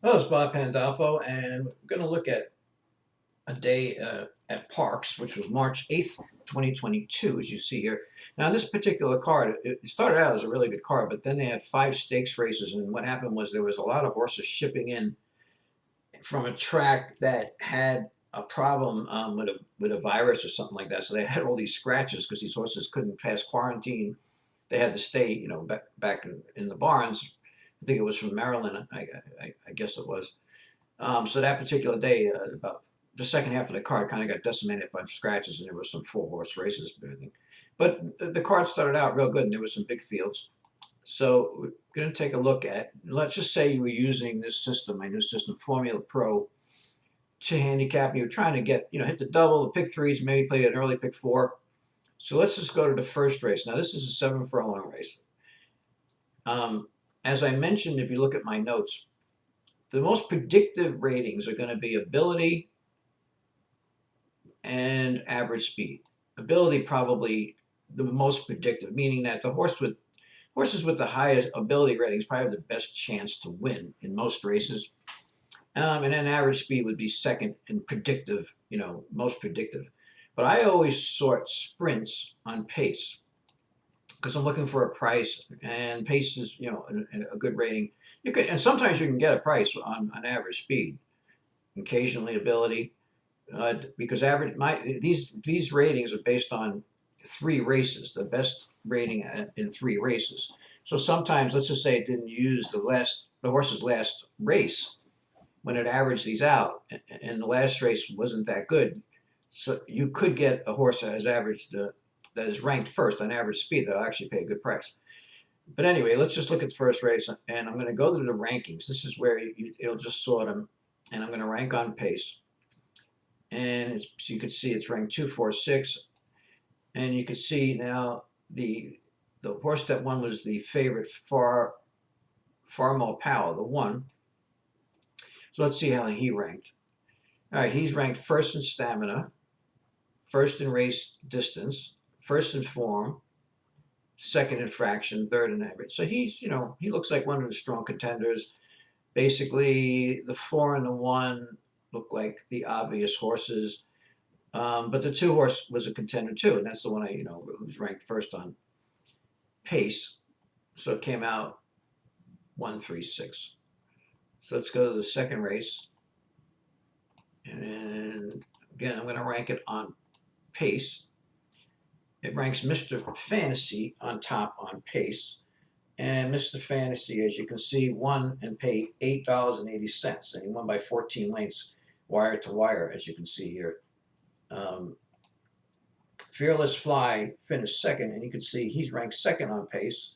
Hello, it's Bob Pandolfo, and we're going to look at a day at Parks, which was March 8th, 2022, as you see here. Now, this particular card, it started out as a really good card, but then they had 5 stakes races, and what happened was there was a lot of horses shipping in from a track that had a problem with a virus or something like that. So they had all these scratches because these horses couldn't pass quarantine. They had to stay, back in the barns. I think it was from Maryland. I guess it was. So that particular day, about the second half of the card kind of got decimated by scratches, and there were some 4 horse races. But the card started out real good, and there were some big fields. So we're going to take a look at, let's just say you were using this system, my new system, Formula Pro, to handicap, and you're trying to get, hit the double, the pick threes, maybe play an early pick four. So let's just go to the first race. Now, this is a 7 furlong race. As I mentioned, if you look at my notes, the most predictive ratings are going to be ability and average speed. Ability probably the most predictive, meaning that the horses with the highest ability ratings probably have the best chance to win in most races. And then average speed would be second in predictive, most predictive. But I always sort sprints on pace because I'm looking for a price, and pace is, a good rating. You could, and sometimes you can get a price on average speed, occasionally ability, because these ratings are based on 3 races, the best rating in 3 races. So sometimes, let's just say it didn't use the horse's last race when it averaged these out, and the last race wasn't that good. So you could get a horse that has averaged that is ranked first on average speed that'll actually pay a good price. But anyway, let's just look at the first race, and I'm going to go to the rankings. This is where it'll just sort them, and I'm going to rank on pace. And so you can see it's ranked 2, 4, 6, and you can see now the horse that won was the favorite Far More Power, the one. So let's see how he ranked. All right, he's ranked first in stamina, first in race distance, first in form, second in fraction, third in average. So he's, he looks like one of the strong contenders. Basically, the 4 and the 1 look like the obvious horses. But the 2 horse was a contender too, and that's the one who's ranked first on pace. So it came out 1-3-6. So let's go to the second race, and again I'm going to rank it on pace. It ranks Mr. Fantasy on top on pace, and Mr. Fantasy, as you can see, won and paid $8.80, and he won by 14 lengths, wire to wire, as you can see here. Fearless Fly finished second, and you can see he's ranked second on pace.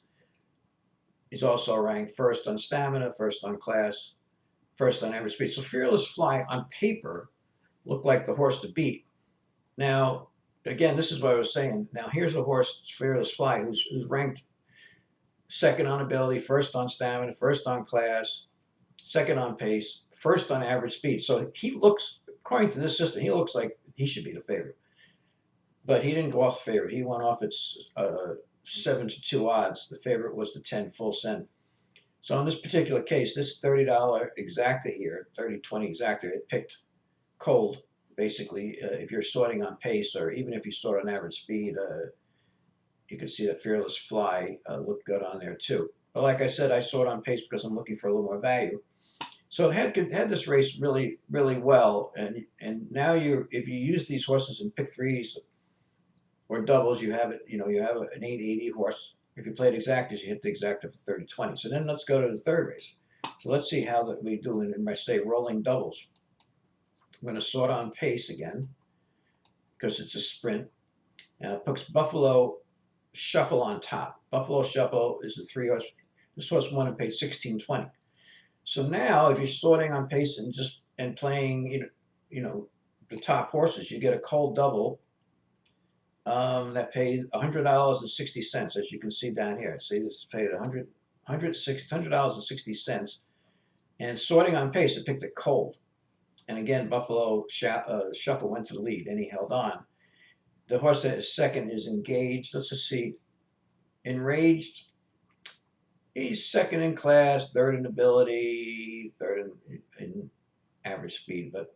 He's also ranked first on stamina, first on class, first on average speed. So Fearless Fly on paper looked like the horse to beat. Now, again, this is what I was saying. Now, here's a horse, Fearless Fly, who's ranked second on ability, first on stamina, first on class, second on pace, first on average speed. So he looks, according to this system, he looks like he should be the favorite. But he didn't go off the favorite. He went off its 7-2 odds. The favorite was the 10 full cent. So in this particular case, this $30 exacta here, 30-20 exacta, it picked cold, basically. If you're sorting on pace, or even if you sort on average speed, you can see that Fearless Fly looked good on there too. But like I said, I sort on pace because I'm looking for a little more value. So it had this race really, really well, and now if you use these horses in pick threes or doubles, you have it. You have an 880 horse. If you played exactas, you hit the exacta for 30-20. So then let's go to the third race. So let's see how that we do in my rolling doubles. I'm going to sort on pace again because it's a sprint. Now it puts Buffalo Shuffle on top. Buffalo Shuffle is the 3 horse. This horse won and paid 16-20. So now, if you're sorting on pace and playing, the top horses, you get a cold double that paid $100.60, as you can see down here. See, this paid $100.60, and sorting on pace, it picked it cold. And again, Buffalo Shuffle went to the lead, and he held on. The horse that is second is Engaged. Let's just see. Enraged, he's second in class, third in ability, third in average speed. But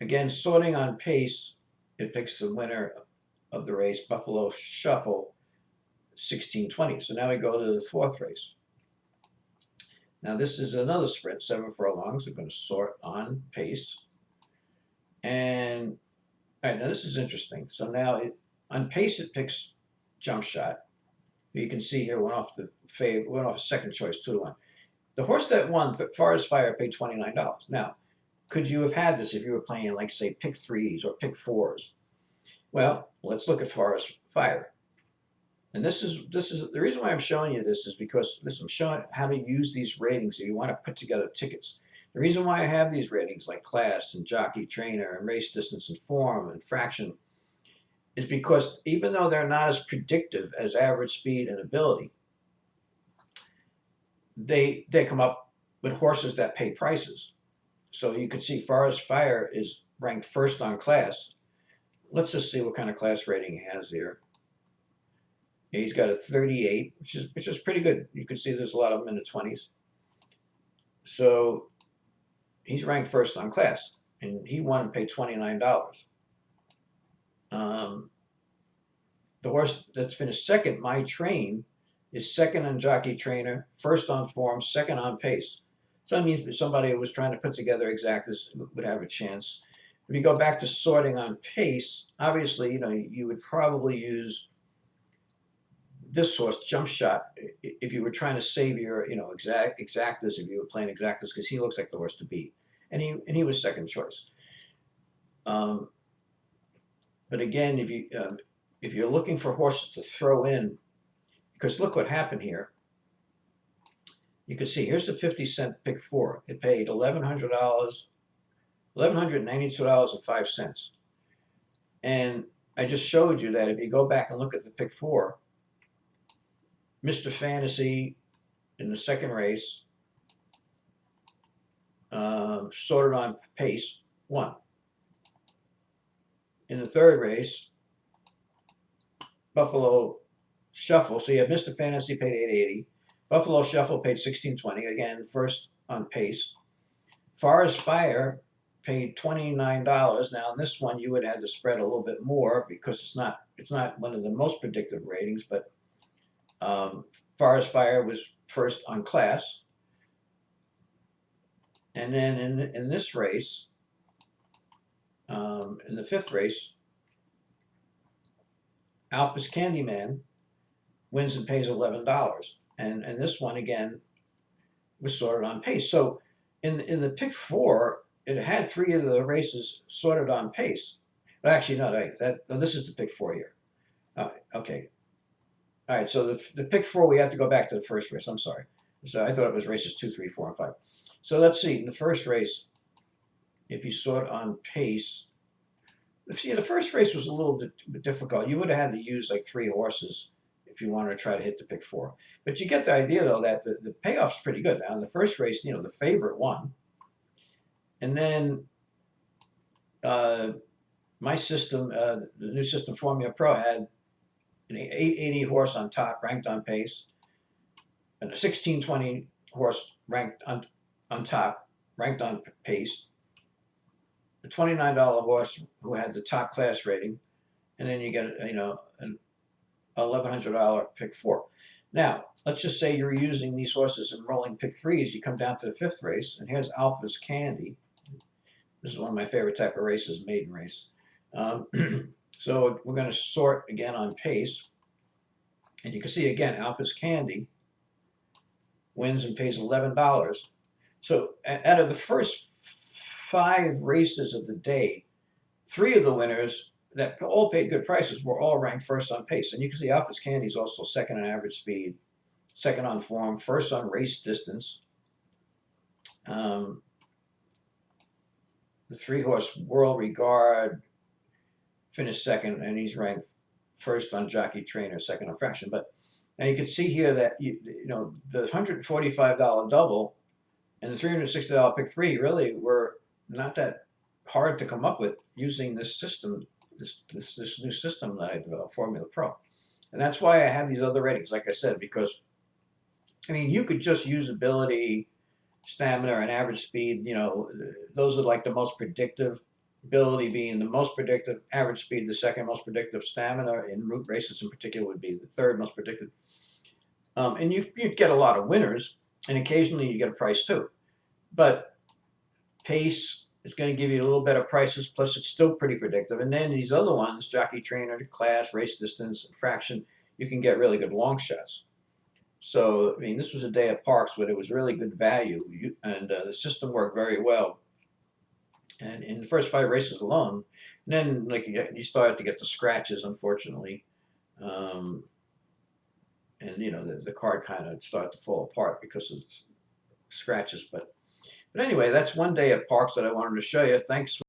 again, sorting on pace, it picks the winner of the race, Buffalo Shuffle, 1620. So now we go to the fourth race. Now this is another sprint, 7 furlongs. We're going to sort on pace. And all right, now this is interesting. So now on pace it picks Jump Shot. You can see here went off second choice 2-1. The horse that won, Forest Fire, paid $29. Now, could you have had this if you were playing, like, say, pick threes or pick fours? Well, let's look at Forest Fire. And this is the reason why I'm showing you this is because I'm showing how to use these ratings if you want to put together tickets. The reason why I have these ratings like class and jockey, trainer, and race distance and form and fraction is because even though they're not as predictive as average speed and ability, they come up with horses that pay prices. So you can see Forest Fire is ranked first on class. Let's just see what kind of class rating he has here. He's got a 38, which is pretty good. You can see there's a lot of them in the 20s. So he's ranked first on class, and he won and paid $29. The horse that's finished second, My Train, is second on jockey trainer, first on form, second on pace. So that means somebody who was trying to put together exactas would have a chance. If you go back to sorting on pace, obviously, you would probably use this horse, Jump Shot, if you were trying to save your, exactas, if you were playing exactas, because he looks like the horse to beat, and he was second choice. But again, if you're looking for horses to throw in, because look what happened here. You can see here's the 50-cent pick four. It paid $1,192.05, and I just showed you that if you go back and look at the pick four, Mr. Fantasy in the second race, sorted on pace, won. In the third race, Buffalo Shuffle, so you have Mr. Fantasy paid $8.80. Buffalo Shuffle paid $16.20, again, first on pace. Forest Fire paid $29. Now, in this one, you would have to spread a little bit more because it's not one of the most predictive ratings, but Forest Fire was first on class. And then in this race, in the fifth race, Alpha's Candyman wins and pays $11. And this one, again, was sorted on pace. So in the pick four, it had 3 of the races sorted on pace. But actually, no, this is the pick four here. Okay. All right, so the pick four, we have to go back to the first race. I'm sorry. So I thought it was races 2, 3, 4, and 5. So let's see. In the first race, if you sort on pace, see, the first race was a little bit difficult. You would have had to use like 3 horses if you wanted to try to hit the pick four. But you get the idea, though, that the payoff's pretty good. Now, in the first race, the favorite won. And then my system, the new system Formula Pro, had an 880 horse on top, ranked on pace, and a 1620 horse ranked on top, ranked on pace, a $29 horse who had the top class rating, and then you get an $1,100 pick four. Now, let's just say you're using these horses in rolling pick threes. You come down to the fifth race, and here's Alpha's Candy. This is one of my favorite type of races, maiden race. So we're going to sort again on pace. And you can see again, Alpha's Candy wins and pays $11. So out of the first 5 races of the day, 3 of the winners that all paid good prices were all ranked first on pace. And you can see Alpha's Candy is also second on average speed, second on form, first on race distance. The 3-horse World Regard finished second, and he's ranked first on jockey trainer, second on fraction. But now you can see here that the $145 double and the $360 pick three really were not that hard to come up with using this system, this new system that I developed, Formula Pro. And that's why I have these other ratings, like I said, because you could just use ability stamina and average speed, those are like the most predictive. Ability being the most predictive, average speed the second most predictive, stamina in route races in particular would be the third most predictive. And you get a lot of winners, and occasionally you get a price too. But pace is going to give you a little better prices, plus it's still pretty predictive. And then these other ones, jockey, trainer, class, race distance, fraction, you can get really good long shots. So, I mean, this was a day at Parks where it was really good value, and the system worked very well. And in the first 5 races alone, and then like you started to get the scratches, unfortunately, and the card kind of started to fall apart because of scratches. But anyway, that's one day at Parks that I wanted to show you. Thanks.